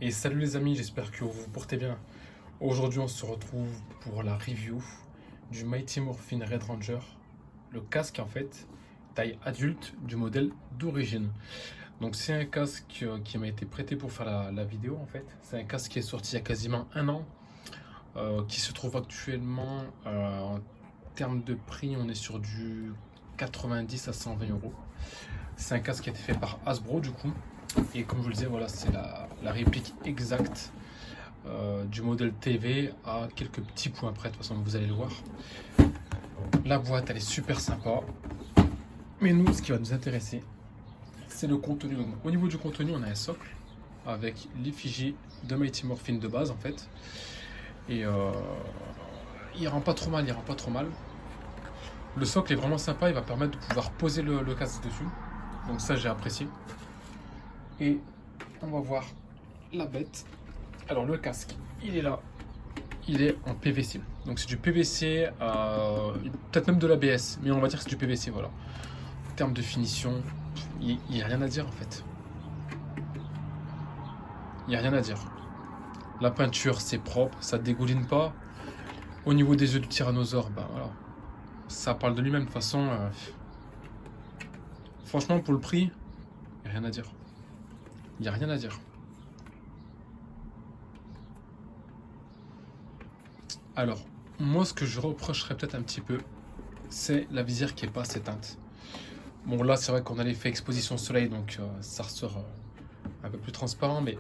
Et salut les amis, j'espère que vous vous portez bien. Aujourd'hui, on se retrouve pour la review du Mighty Morphin Red Ranger. Le casque, en fait, taille adulte du modèle d'origine. Donc, c'est un casque qui m'a été prêté pour faire la vidéo, en fait. C'est un casque qui est sorti il y a quasiment un an, qui se trouve actuellement en termes de prix, on est sur du 90 à 120 euros. C'est un casque qui a été fait par Hasbro, du coup. Et comme je vous le disais, voilà, c'est la réplique exacte du modèle TV à quelques petits points près. De toute façon, vous allez le voir. La boîte, elle est super sympa. Mais nous, ce qui va nous intéresser, c'est le contenu. Donc, au niveau du contenu, on a un socle avec l'effigie de Mighty Morphin de base, en fait. Et il rend pas trop mal, il rend pas trop mal. Le socle est vraiment sympa, il va permettre de pouvoir poser le casque dessus. Donc ça, j'ai apprécié. Et on va voir la bête. Alors le casque, il est là. Il est en PVC. Donc c'est du PVC, peut-être même de l'ABS, mais on va dire que c'est du PVC, voilà. En termes de finition, il n'y a rien à dire en fait. Il n'y a rien à dire. La peinture, c'est propre, ça dégouline pas. Au niveau des yeux du tyrannosaure, ben voilà. Ça parle de lui-même. De toute façon, franchement, pour le prix, il n'y a rien à dire. Il n'y a rien à dire. Alors, moi, ce que je reprocherais peut-être un petit peu, c'est la visière qui n'est pas assez teinte. Bon, là, c'est vrai qu'on a l'effet exposition soleil, donc ça ressort un peu plus transparent, mais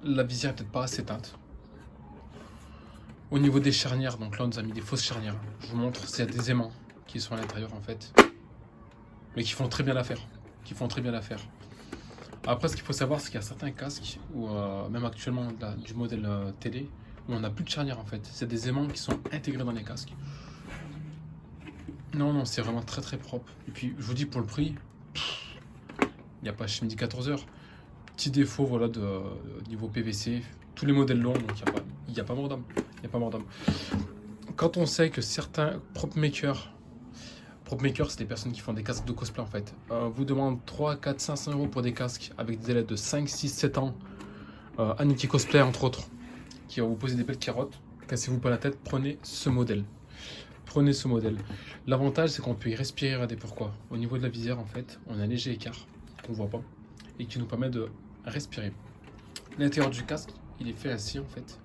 la visière n'est peut-être pas assez teinte. Au niveau des charnières, donc là, on nous a mis des fausses charnières. Je vous montre, c'est des aimants qui sont à l'intérieur, en fait, mais qui font très bien l'affaire. Après, ce qu'il faut savoir, c'est qu'il y a certains casques, ou même actuellement du modèle télé, où on n'a plus de charnière, en fait. C'est des aimants qui sont intégrés dans les casques. Non, c'est vraiment très très propre. Et puis, je vous dis, pour le prix, il n'y a pas chez midi 14h. Petit défaut, voilà, de niveau PVC. Tous les modèles longs, donc il n'y a pas mort d'homme. Quand on sait que certains prop makers, c'est des personnes qui font des casques de cosplay en fait, vous demandent 3, 4, 500 euros pour des casques avec des délais de 5, 6, 7 ans, Aniki Cosplay entre autres, qui va vous poser des belles carottes. Cassez-vous pas la tête, prenez ce modèle. L'avantage, c'est qu'on peut y respirer. Regardez pourquoi. Au niveau de la visière, en fait, on a un léger écart qu'on voit pas et qui nous permet de respirer. L'intérieur du casque, il est fait ainsi, en fait.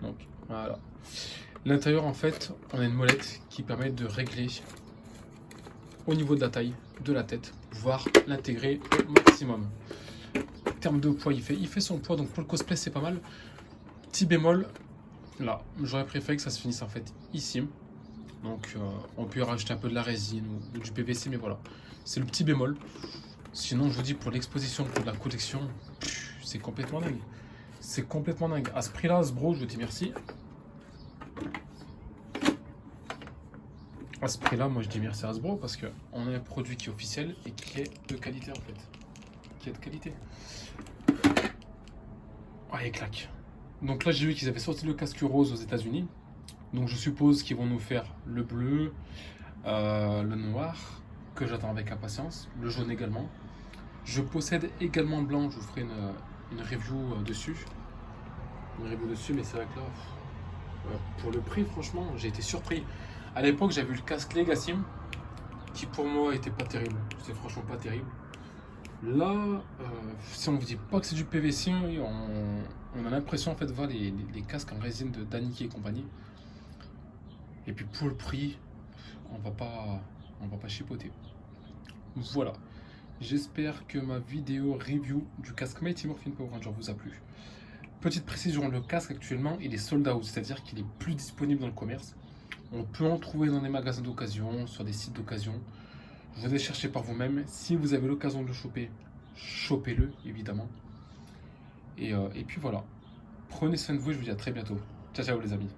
Donc, voilà. L'intérieur, en fait, on a une molette qui permet de régler au niveau de la taille de la tête, voire l'intégrer au maximum. En termes de poids, il fait son poids, donc pour le cosplay, c'est pas mal. Petit bémol, là, j'aurais préféré que ça se finisse en fait ici. Donc on peut y rajouter un peu de la résine ou du PVC, mais voilà, c'est le petit bémol. Sinon, je vous dis, pour l'exposition, pour la collection, c'est complètement dingue. C'est complètement dingue. À ce prix-là, Hasbro, je vous dis merci. À ce prix-là, moi je dis merci à Hasbro parce qu'on a un produit qui est officiel et qui est de qualité en fait. Qui est de qualité. Ah, il claque. Donc là, j'ai vu qu'ils avaient sorti le casque rose aux États-Unis. Donc je suppose qu'ils vont nous faire le bleu, le noir, que j'attends avec impatience, le jaune également. Je possède également le blanc, je vous ferai une review dessus. Mais c'est vrai que là, pour le prix, franchement, j'ai été surpris. À l'époque, j'avais eu le casque Legacy, qui pour moi était pas terrible. C'est franchement pas terrible. Là, si on vous dit pas que c'est du PVC, on a l'impression en fait de voir les casques en résine de Daniki et compagnie. Et puis pour le prix, on va pas chipoter. Voilà. J'espère que ma vidéo review du casque Mighty Morphin Power Ranger vous a plu. Petite précision, le casque actuellement il est sold out, c'est-à-dire qu'il est plus disponible dans le commerce. On peut en trouver dans des magasins d'occasion, sur des sites d'occasion. Vous allez chercher par vous-même. Si vous avez l'occasion de le choper, chopez-le évidemment. Et puis voilà. Prenez soin de vous et je vous dis à très bientôt. Ciao ciao les amis.